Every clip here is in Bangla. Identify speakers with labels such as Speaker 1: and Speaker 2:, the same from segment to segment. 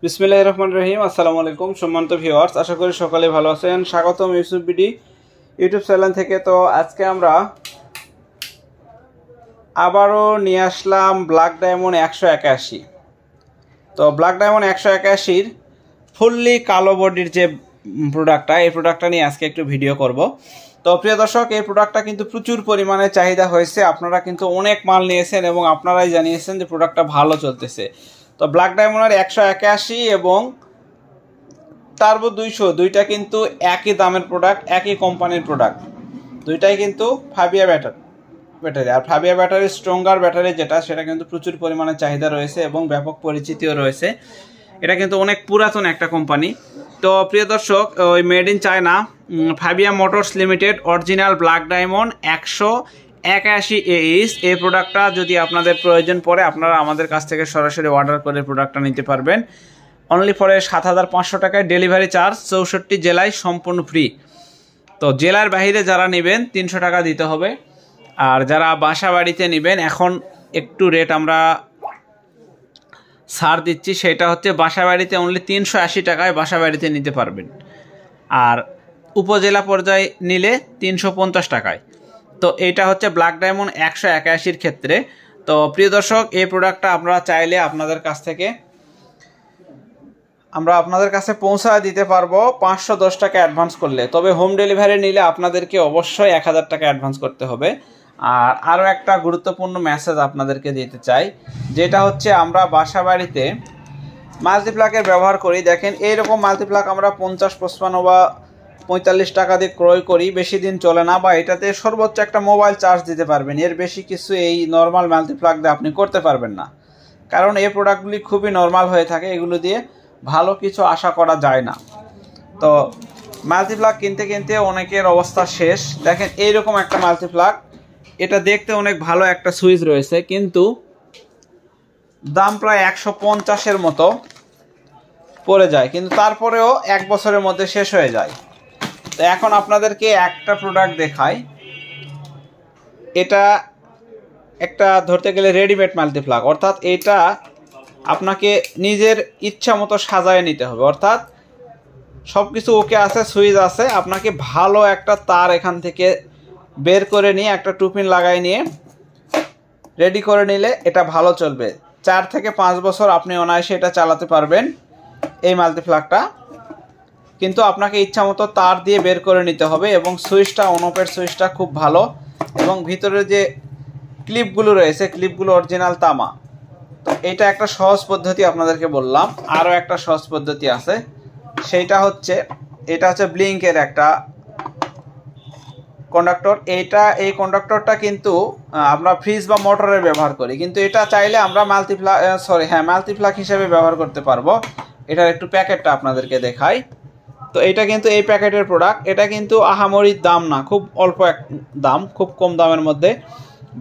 Speaker 1: বিসমিল্লাহির রহমানির রহিম। আসসালামু আলাইকুম সম্মানিত ভিউয়ার্স, আশা করি সকলে ভালো আছেন। স্বাগতম ইউসুফ বিডি ইউটিউব চ্যানেল থেকে। তো আজকে আমরা আবারও নিয়ে আসলাম ব্ল্যাক ডায়মন্ড 181। তো ব্ল্যাক ডায়মন্ড 181-র ফুললি কালো বডির যে প্রোডাক্টটা, এই প্রোডাক্টটা নিয়ে আজকে একটু ভিডিও করব। তো প্রিয় দর্শক, এই প্রোডাক্টটা কিন্তু প্রচুর পরিমাণে চাহিদা হয়েছে। আপনারা কিন্তু অনেক মাল নিয়েছেন এবং আপনারাই জানিয়েছেন যে প্রোডাক্টটা ভালো চলতেছে। তো ব্ল্যাক ডায়মন্ডের 181 এবং টার্বো 200 দুইটা কিন্তু একই দামের প্রোডাক্ট, একই কোম্পানির প্রোডাক্ট। দুইটাই কিন্তু ফাবিয়া ব্যাটারি। আর ফাবিয়া ব্যাটারি স্ট্রঙ্গার ব্যাটারি যেটা, সেটা কিন্তু প্রচুর পরিমাণে চাহিদা রয়েছে এবং ব্যাপক পরিচিতিও রয়েছে। এটা কিন্তু অনেক পুরাতন একটা কোম্পানি। তো প্রিয় দর্শক, ওই made in China Fabia motors limited original black diamond 181 AH, এই প্রোডাক্টটা যদি আপনাদের প্রয়োজন পড়ে, আপনারা আমাদের কাছ থেকে সরাসরি অর্ডার করে প্রোডাক্টটা নিতে পারবেন। অনলি ফরে 7,500 টাকায়, ডেলিভারি চার্জ 64 জেলায় সম্পূর্ণ ফ্রি। তো জেলার বাইরে যারা নেবেন 300 টাকা দিতে হবে। আর যারা বাসা বাড়িতে নেবেন, এখন একটু রেট আমরা ছাড় দিচ্ছি, সেটা হচ্ছে বাসা বাড়িতে অনলি 380 টাকায় বাসা বাড়িতে নিতে পারবেন। আর উপজেলা পর্যায়ে নিলে 350 টাকায়। তো এইটা হচ্ছে ব্ল্যাক ডায়মন্ড 181-র ক্ষেত্রে। তো প্রিয় দর্শক, এই প্রোডাক্টটা আপনারা চাইলে আমরা আপনাদের কাছে পৌঁছা দিতে পারবো 510 টাকা অ্যাডভান্স করলে। তবে হোম ডেলিভারি নিলে আপনাদেরকে অবশ্যই 1000 টাকা অ্যাডভান্স করতে হবে। আর আরও একটা গুরুত্বপূর্ণ মেসেজ আপনাদেরকে দিতে চাই, যেটা হচ্ছে আমরা বাসা বাড়িতে মাল্টিপ্লাকের ব্যবহার করি। দেখেন, এইরকম মাল্টিপ্লাক আমরা 50, 55 বা 45 টাকা দিয়ে ক্রয় করি। বেশি দিন চলে না, বা এটাতে সর্বোচ্চ একটা মোবাইল চার্জ দিতে পারবেন। এর বেশি কিছু এই নর্মাল মাল্টিপ্লাক দিয়ে আপনি করতে পারবেন না, কারণ এই প্রোডাক্টগুলি খুবই নর্মাল হয়ে থাকে। এগুলো দিয়ে ভালো কিছু আশা করা যায় না। তো মাল্টিপ্লাক কিনতে কিনতে অনেকের অবস্থা শেষ। দেখেন, এইরকম একটা মাল্টিপ্লাক, এটা দেখতে অনেক ভালো একটা সুইচ রয়েছে, কিন্তু দাম প্রায় 150-এর মতো পড়ে যায়, কিন্তু তারপরেও 1 বছরের মধ্যে শেষ হয়ে যায়। তো এখন আপনাদেরকে একটা প্রোডাক্ট দেখাই। এটা একটা ধরতে গেলে রেডিমেড মাল্টিপ্লাক, অর্থাৎ এটা আপনাকে নিজের ইচ্ছা মতো সাজায় নিতে হবে। অর্থাৎ সব কিছু ওকে আছে, সুইচ আছে, আপনাকে ভালো একটা তার এখান থেকে বের করে নিয়ে একটা টুপিন লাগাই নিয়ে রেডি করে নিলে এটা ভালো চলবে। 4 থেকে 5 বছর আপনি অনায়াসে এটা চালাতে পারবেন এই মাল্টিপ্লাকটা। কিন্তু আপনাকে ইচ্ছা মতো তার দিয়ে বের করে নিতে হবে, এবং সুইচটা, অন অফের সুইচটা খুব ভালো, এবং ভিতরে যে ক্লিপগুলো রয়েছে, ক্লিপগুলো অরিজিনাল তামা। তো এটা একটা সহজ পদ্ধতি আপনাদেরকে বললাম। আরও একটা সহজ পদ্ধতি আছে, সেইটা হচ্ছে, এটা হচ্ছে ব্লিঙ্কের একটা কন্ডাক্টর। এই কন্ডাক্টরটা কিন্তু আমরা ফ্রিজ বা মোটরে ব্যবহার করি, কিন্তু এটা চাইলে আমরা মাল্টিপ্লাক হিসেবে ব্যবহার করতে পারবো। এটার একটু প্যাকেটটা আপনাদেরকে দেখাই। তো এটা কিন্তু এই প্যাকেটের প্রোডাক্ট। এটা কিন্তু আহামরির দাম না, খুব অল্প এক দাম, খুব কম দামের মধ্যে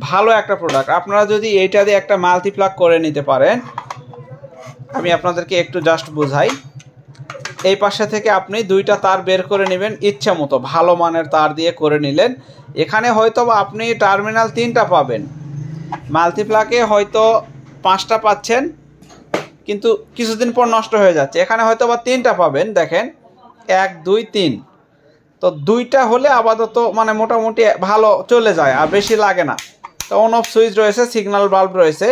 Speaker 1: ভালো একটা প্রোডাক্ট। আপনারা যদি এইটা দিয়ে একটা মাল্টিপ্লাক করে নিতে পারেন, আমি আপনাদেরকে একটু জাস্ট বোঝাই। এই পাশে থেকে আপনি 2টা তার বের করে নেবেন ইচ্ছা মতো, ভালো মানের তার দিয়ে করে নিলেন। এখানে হয়তো বা আপনি টার্মিনাল 3টা পাবেন, মাল্টিপ্লাকে হয়তো 5টা পাচ্ছেন, কিন্তু কিছুদিন পর নষ্ট হয়ে যাচ্ছে। এখানে হয়তো বা 3টা পাবেন। দেখেন, 1, 2, 3। তো 2টা হলে আপাতত মানে মোটামুটি ভালো চলে যায়, আর বেশি লাগে না। তো অন অফ সুইচ রয়েছে, সিগন্যাল বাল্ব রয়েছে,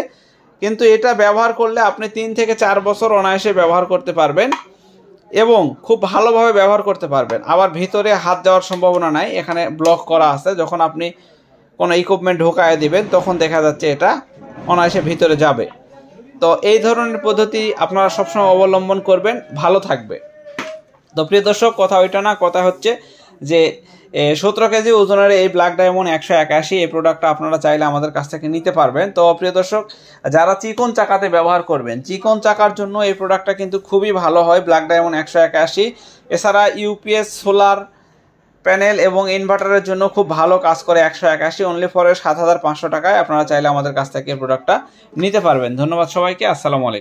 Speaker 1: কিন্তু এটা ব্যবহার করলে আপনি 3 থেকে 4 বছর অনায়াসে ব্যবহার করতে পারবেন এবং খুব ভালোভাবে ব্যবহার করতে পারবেন। আবার ভিতরে হাত যাওয়ার সম্ভাবনা নাই, এখানে ব্লক করা আছে। যখন আপনি কোনো ইকুইপমেন্ট ঢোকায় দিবেন, তখন দেখা যাচ্ছে এটা অনায়াসে ভিতরে যাবে। তো এই ধরনের পদ্ধতি আপনারা সবসময় অবলম্বন করবেন, ভালো থাকবে। তো প্রিয় দর্শক, কথা ওইটা না, কথা হচ্ছে যে 17 কেজি ওজনের এই ব্ল্যাক ডায়মন্ড 181, এই প্রোডাক্টটা আপনারা চাইলে আমাদের কাছ থেকে নিতে পারবেন। তো প্রিয় দর্শক, যারা চিকন চাকাতে ব্যবহার করবেন, চিকন চাকার জন্য এই প্রোডাক্টটা কিন্তু খুবই ভালো হয়, ব্ল্যাক ডায়মন্ড 181। এছাড়া ইউপিএস, সোলার প্যানেল এবং ইনভার্টারের জন্য খুব ভালো কাজ করে 181। অনলি ফর 7,500 টাকায় আপনারা চাইলে আমাদের কাছ থেকে এই প্রোডাক্টটা নিতে পারবেন। ধন্যবাদ সবাইকে। আসসালামু আলাইকুম।